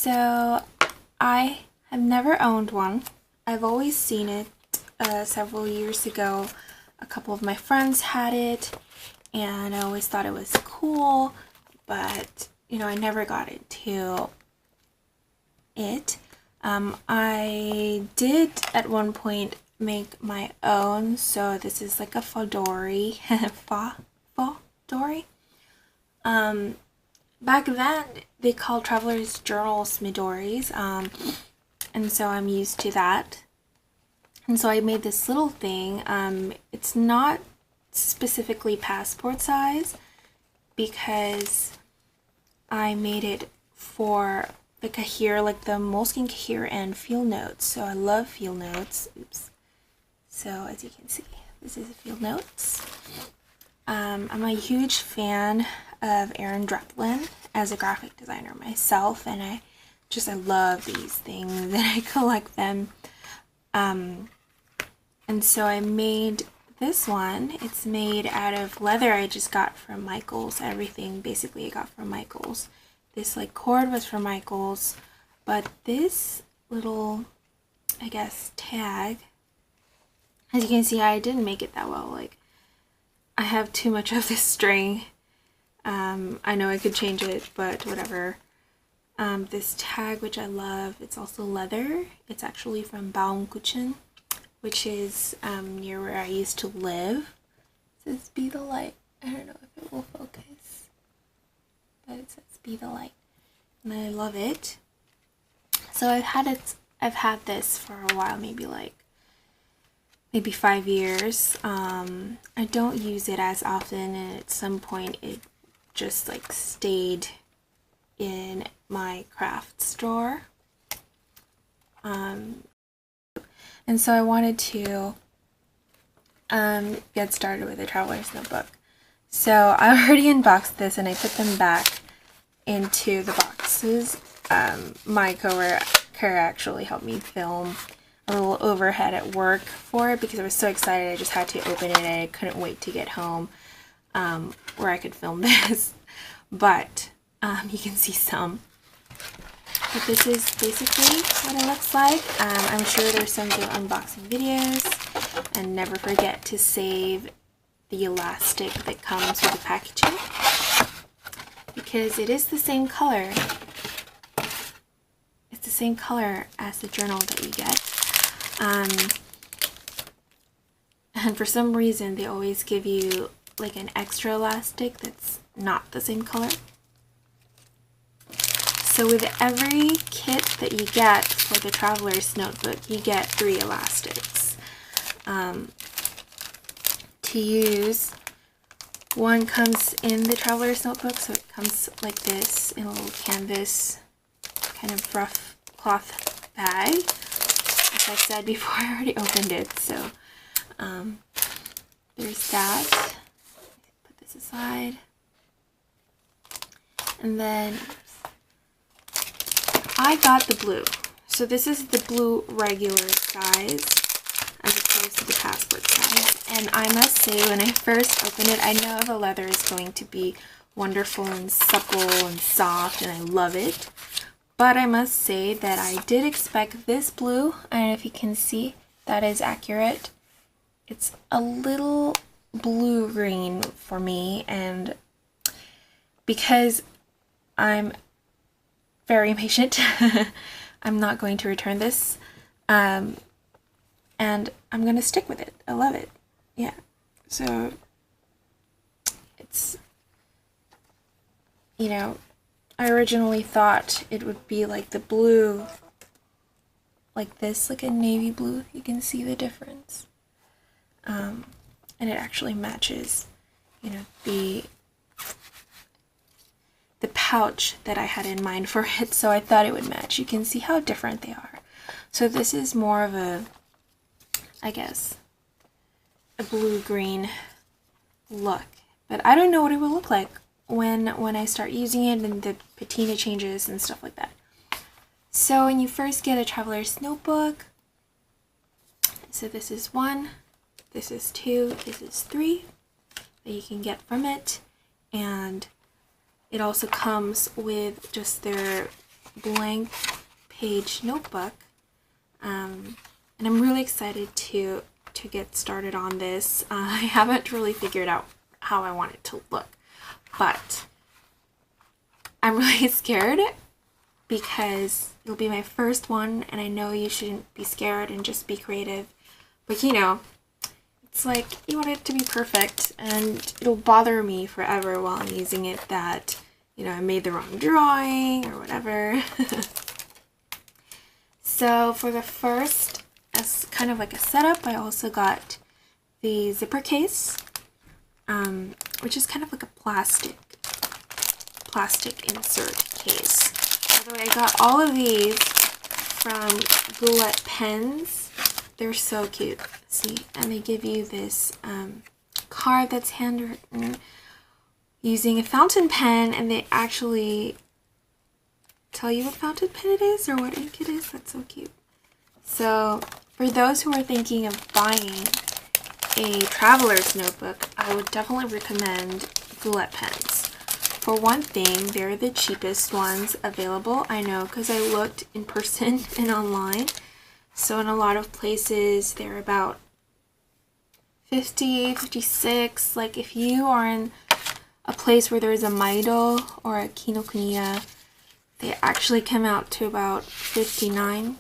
So I have never owned one. I've always seen it. Several years ago, a couple of my friends had it, and I always thought it was cool, but I never got into it. I did at one point make my own, so this is like a fodori. Fodori. Back then they called travelers journals Midoris, and so I'm used to that. And so I made this little thing. It's not specifically passport size because I made it for the kahir, like the Moleskine kahir and field notes. So I love field notes. Oops. So as you can see, this is field notes. I'm a huge fan of Aaron Dreplin as a graphic designer myself, and I love these things and I collect them. And so I made this one. It's made out of leather I just got from Michaels. Everything basically I got from Michaels. This like cord was from Michaels, but this little, I guess, tag, as you can see, I didn't make it that well. Like, I have too much of this string. I know I could change it, but whatever. This tag, which I love, it's also leather. It's actually from Baumkuchen, which is near where I used to live. It says be the light. I don't know if it will focus, but it says be the light, and I love it. So I've had this for a while, maybe 5 years. I don't use it as often, and at some point it just stayed in my craft store. And so I wanted to get started with a traveler's notebook. So I already unboxed this and I put them back into the boxes. My coworker actually helped me film a little overhead at work for it because I was so excited. I just had to open it and I couldn't wait to get home where I could film this. But you can see some. But this is basically what it looks like. I'm sure there's some good unboxing videos. And never forget to save the elastic that comes with the packaging, because it is the same color. It's the same color as the journal that you get. And for some reason they always give you like an extra elastic that's not the same color. So with every kit that you get for the traveler's notebook, you get 3 elastics to use. One comes in the traveler's notebook, so it comes like this in a little canvas kind of rough cloth bag. As I said before, I already opened it, so there's that. Put this aside. And then I got the blue. So this is the blue regular size as opposed to the passport size. And I must say, when I first opened it, I know the leather is going to be wonderful and supple and soft, and I love it. But I must say that I did expect this blue, and if you can see, that is accurate. It's a little blue-green for me, and because I'm very impatient, I'm not going to return this, and I'm going to stick with it. I love it. Yeah, so it's, I originally thought it would be like the blue, like this, like a navy blue. You can see the difference. And it actually matches, the pouch that I had in mind for it, so I thought it would match. You can see how different they are. So this is more of a, I guess, a blue-green look. But I don't know what it will look like when I start using it and the patina changes and stuff like that. So when you first get a traveler's notebook, so this is 1, this is 2, this is 3 that you can get from it, and it also comes with just their blank page notebook, and I'm really excited to get started on this. I haven't really figured out how I want it to look, but I'm really scared because it'll be my first one, and I know you shouldn't be scared and just be creative, but you know, it's like you want it to be perfect, and it'll bother me forever while I'm using it that, you know, I made the wrong drawing or whatever. So for the first, as kind of like a setup, I also got the zipper case, which is kind of like a plastic insert case. By the way, I got all of these from Goulet pens. They're so cute. See, and they give you this card that's handwritten using a fountain pen, and they actually tell you what fountain pen it is or what ink it is. That's so cute. So for those who are thinking of buying a traveler's notebook, I would definitely recommend Goulet pens. For one thing, they're the cheapest ones available. I know because I looked in person and online. So in a lot of places, they're about $50, $56. Like if you are in a place where there's a Maido or a Kinokuniya, they actually come out to about $59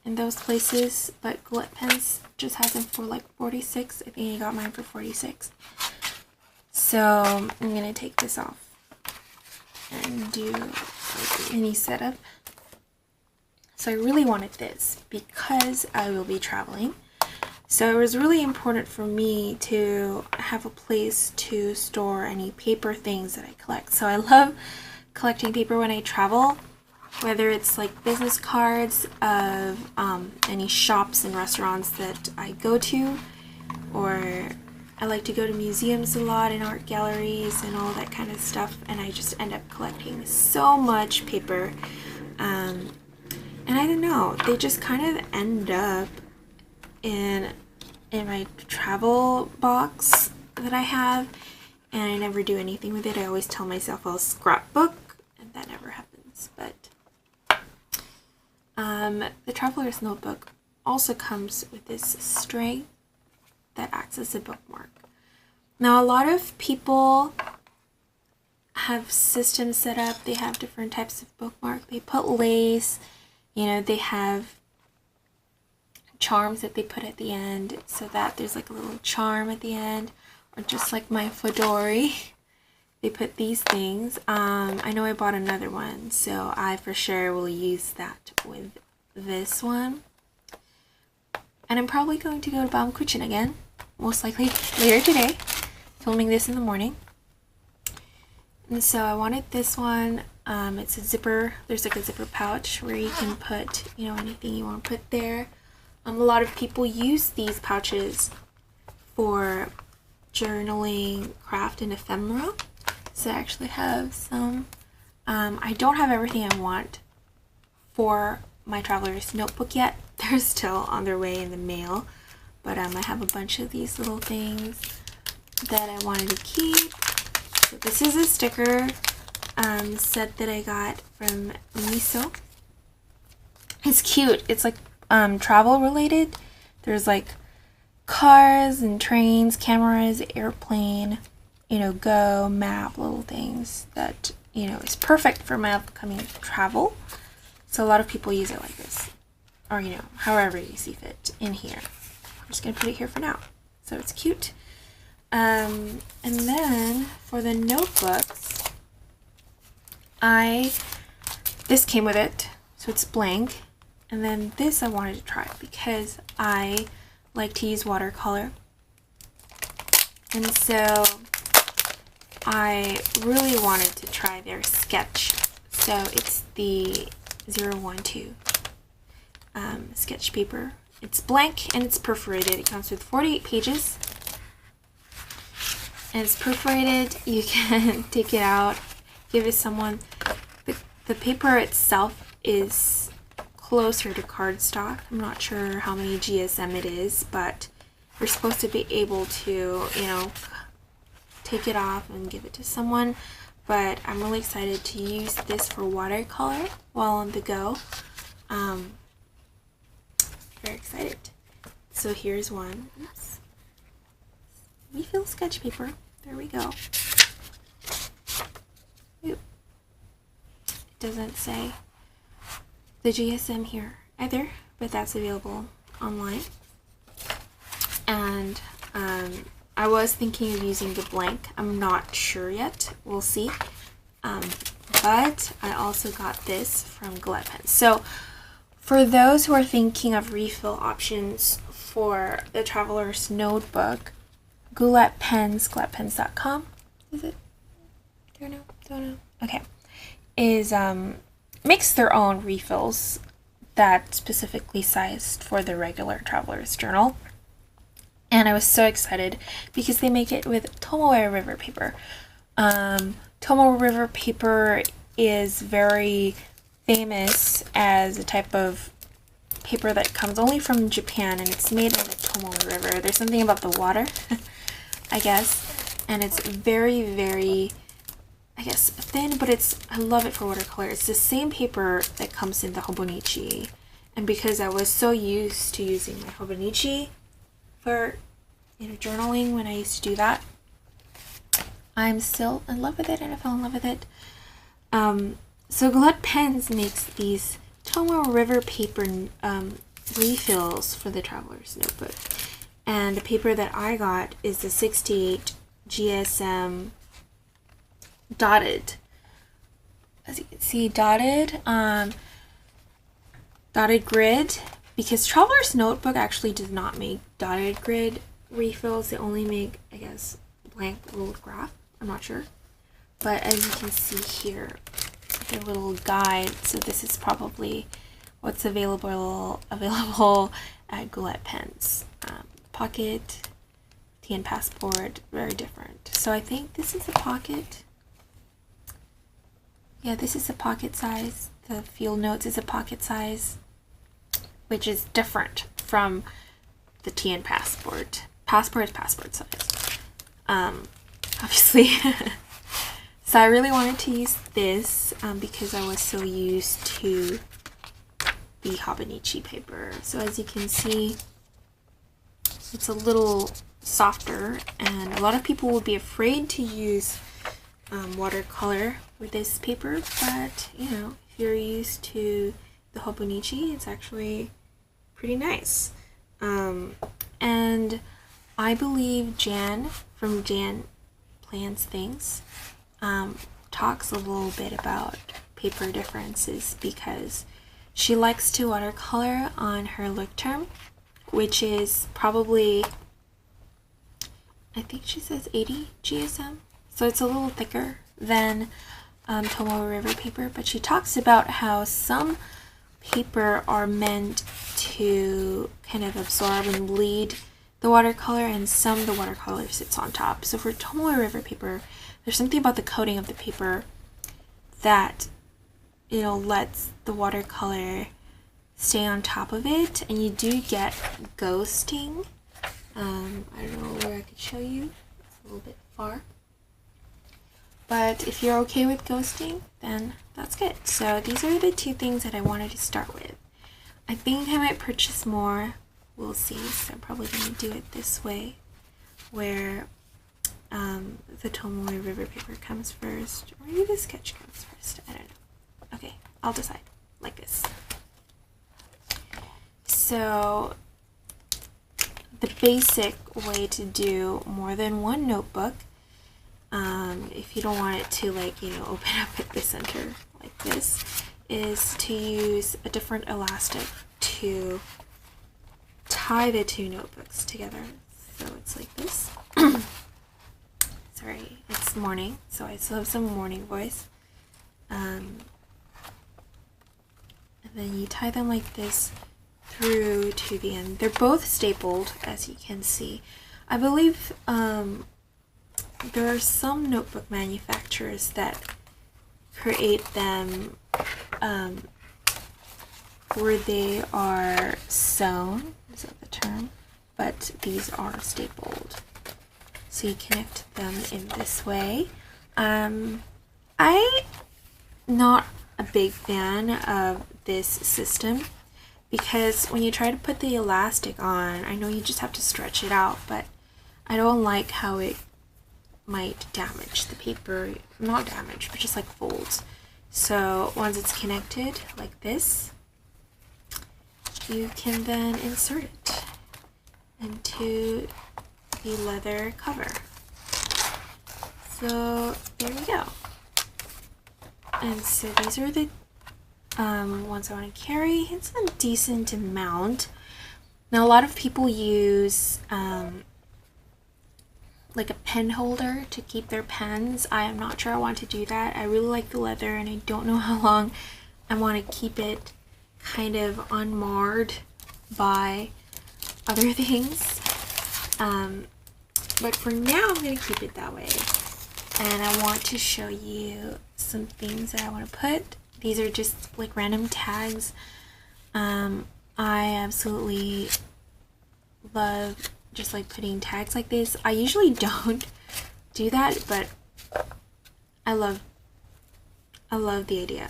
in those places. But Goulet pens just has them for like $46. I think I got mine for $46. So I'm gonna take this off and do like a mini setup. So I really wanted this because I will be traveling. So it was really important for me to have a place to store any paper things that I collect. So I love collecting paper when I travel, whether it's like business cards of any shops and restaurants that I go to, or I like to go to museums a lot and art galleries and all that kind of stuff, and I just end up collecting so much paper. And I don't know, they just kind of end up in my travel box that I have, and I never do anything with it. I always tell myself I'll scrapbook, and that never happens. But the traveler's notebook also comes with this string that acts as a bookmark. Now, a lot of people have systems set up. They have different types of bookmark. They put lace. You know, they have charms that they put at the end so that there's like a little charm at the end, or just like my Fodori, they put these things. I know I bought another one, so I for sure will use that with this one. And I'm probably going to go to Baumkuchen again, most likely later today, filming this in the morning. And so I wanted this one. It's a zipper. There's like a zipper pouch where you can put, you know, anything you want to put there. A lot of people use these pouches for journaling, craft, and ephemera. So I actually have some. I don't have everything I want for my traveler's notebook yet. They're still on their way in the mail. But I have a bunch of these little things that I wanted to keep. So this is a sticker set that I got from Miso. It's cute. It's like travel related. There's like cars and trains, cameras, airplane, you know, go, map, little things that, you know, is perfect for my upcoming travel. So a lot of people use it like this, or, you know, however you see fit in here. I'm just gonna put it here for now. So it's cute. And then for the notebooks, this came with it, so it's blank. And then this I wanted to try because I like to use watercolor. And so I really wanted to try their sketch. So it's the 012 sketch paper. It's blank and it's perforated. It comes with 48 pages. And it's perforated. You can take it out, give it someone. The paper itself is closer to cardstock. I'm not sure how many GSM it is, but you're supposed to be able to, you know, take it off and give it to someone. but I'm really excited to use this for watercolor while on the go. Very excited. So here's one. Oops. Refill sketch paper. There we go. Ooh. It doesn't say the GSM here either, but that's available online. And I was thinking of using the blank. I'm not sure yet. We'll see. But I also got this from Gillette Pens. So for those who are thinking of refill options for the Traveler's Notebook, Gillette Pens, GillettePens.com, is it? Don't know. Okay. Makes their own refills that specifically sized for the regular Traveler's Journal. And I was so excited because they make it with Tomoe River paper. Tomoe River paper is very famous as a type of paper that comes only from Japan, and it's made in the Tomoe River. There's something about the water, I guess, and it's very, very, I guess, thin, but I love it for watercolor. It's the same paper that comes in the Hobonichi, and because I was so used to using my Hobonichi for, journaling when I used to do that, I'm still in love with it, and I fell in love with it. So Gillette Pens makes these Tomoe River paper refills for the Traveler's Notebook. And the paper that I got is the 68 GSM dotted. As you can see, dotted grid, because Traveler's Notebook actually does not make dotted grid refills. They only make, I guess, blank little graph. I'm not sure. But as you can see here, the little guide, so this is probably what's available at Gillette Pens. Pocket, TN Passport, very different. So I think this is a pocket. Yeah, this is a pocket size. The Field Notes is a pocket size, which is different from the TN Passport. Passport is passport size. Obviously. So I really wanted to use this because I was so used to the Hobonichi paper. So as you can see, it's a little softer, and a lot of people would be afraid to use watercolor with this paper, but if you're used to the Hobonichi, it's actually pretty nice. And I believe Jan from Jan Plans Things talks a little bit about paper differences because she likes to watercolor on her look term, which is probably, I think she says 80 GSM, so it's a little thicker than Tomoe River paper, but she talks about how some paper are meant to kind of absorb and bleed the watercolor, and some the watercolor sits on top. So for Tomoe River paper, there's something about the coating of the paper that lets the watercolor stay on top of it, and you do get ghosting. I don't know where I could show you. It's a little bit far. But if you're okay with ghosting, then that's good. So these are the two things that I wanted to start with. I think I might purchase more. We'll see. So I'm probably going to do it this way, where the Tomoe River paper comes first, or maybe the sketch comes first. I don't know. Okay, I'll decide. Like this. So the basic way to do more than one notebook, if you don't want it to open up at the center like this, is to use a different elastic to tie the two notebooks together. So it's like this. Sorry, it's morning, so I still have some morning voice. And then you tie them like this through to the end. They're both stapled, as you can see. I believe there are some notebook manufacturers that create them where they are sewn, is that the term? But these are stapled. So you connect them in this way. I'm not a big fan of this system because when you try to put the elastic on, I know you just have to stretch it out, but I don't like how it might damage the paper. Not damage, but just like folds. So once it's connected like this, you can then insert it into the leather cover. So there you go. And so these are the ones I want to carry. It's a decent amount. Now a lot of people use like a pen holder to keep their pens. I am not sure I want to do that. I really like the leather and I don't know how long I want to keep it kind of unmarred by other things. But for now I'm going to keep it that way. And I want to show you some things that I want to put. These are just like random tags. I absolutely love just like putting tags like this. I usually don't do that, but I love the idea.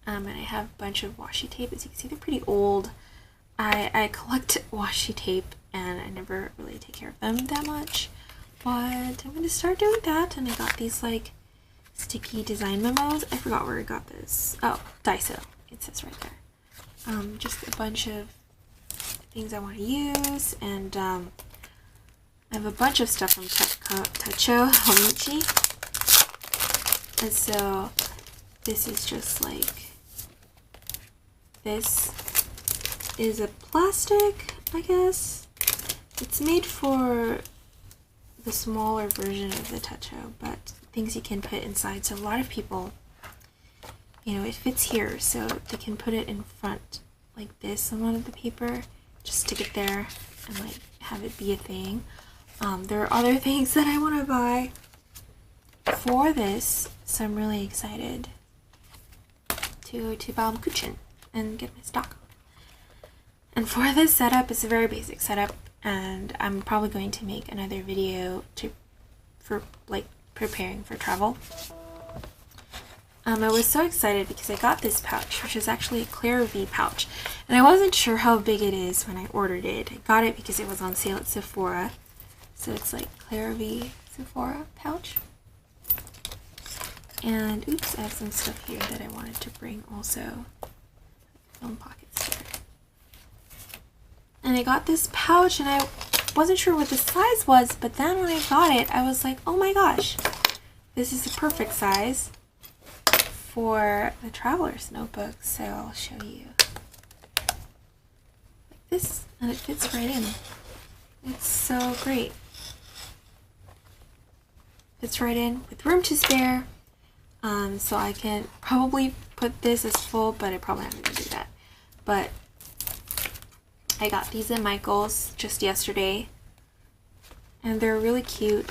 And I have a bunch of washi tape. As you can see, they're pretty old. I collect washi tape and I never really take care of them that much, but I'm gonna start doing that. And I got these like sticky design memos. I forgot where I got this. Oh, Daiso. It says right there. Just a bunch of things I want to use, and I have a bunch of stuff from Tacho Homichi. And so this is just like, this is a plastic, I guess. It's made for the smaller version of the Tacho, but things you can put inside. So a lot of people, you know, it fits here, so they can put it in front like this on one of the paper. Just stick it there and like have it be a thing. There are other things that I want to buy for this, so I'm really excited to Baumkuchen and get my stock on. And for this setup, it's a very basic setup, and I'm probably going to make another video for like preparing for travel. I was so excited because I got this pouch, which is actually a Clara V pouch, and I wasn't sure how big it is when I ordered it. I got it because it was on sale at Sephora, so it's like Clara V Sephora pouch. And oops, I have some stuff here that I wanted to bring also. Film pockets here. And I got this pouch and I wasn't sure what the size was, but then when I got it, I was like, oh my gosh, this is the perfect size for the traveler's notebook. So I'll show you like this, and it fits right in. It's so great. Fits right in with room to spare. So I can probably put this as full, but I probably not going to do that. But I got these at Michael's just yesterday, and they're really cute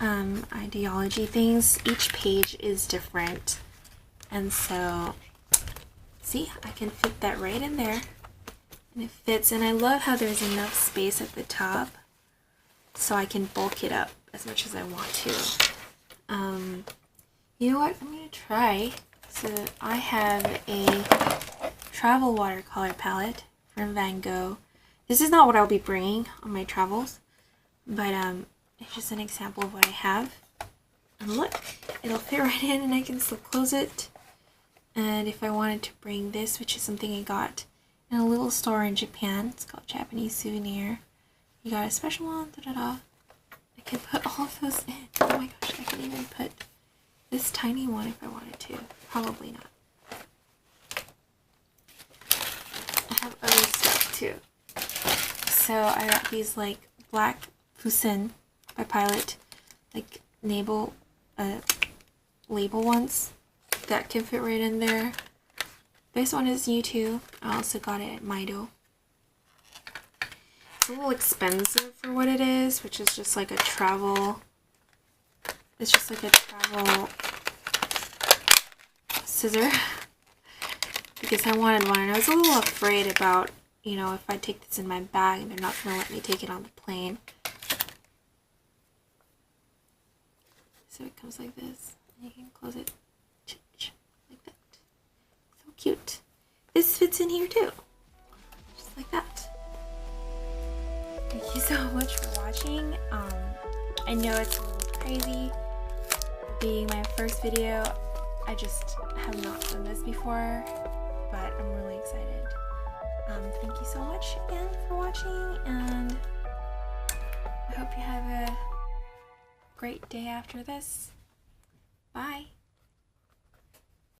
ideology things. Each page is different, and so see, I can fit that right in there, and it fits. And I love how there's enough space at the top so I can bulk it up as much as I want to. You know what, I'm going to try. So I have a travel watercolor palette from Van Gogh. This is not what I'll be bringing on my travels, but it's just an example of what I have. And look, it'll fit right in, and I can still close it. And if I wanted to bring this, which is something I got in a little store in Japan, it's called Japanese Souvenir. You got a special one, I can put all of those in. Oh my gosh, I can even put this tiny one if I wanted to. Probably not. I have other stuff too. So I got these like black Fusen by Pilot, like label ones that can fit right in there. This one is new too. I also got it at Maido. It's a little expensive for what it is, which is just like a travel. It's just like a travel scissor, because I wanted one, and I was a little afraid about, you know, if I take this in my bag and they're not going to let me take it on the plane. So it comes like this, and you can close it like that. So cute. This fits in here too, just like that. Thank you so much for watching. I know it's a little crazy being my first video. I just have not done this before, but I'm really excited. Thank you so much again for watching, and I hope you have a great day after this. Bye.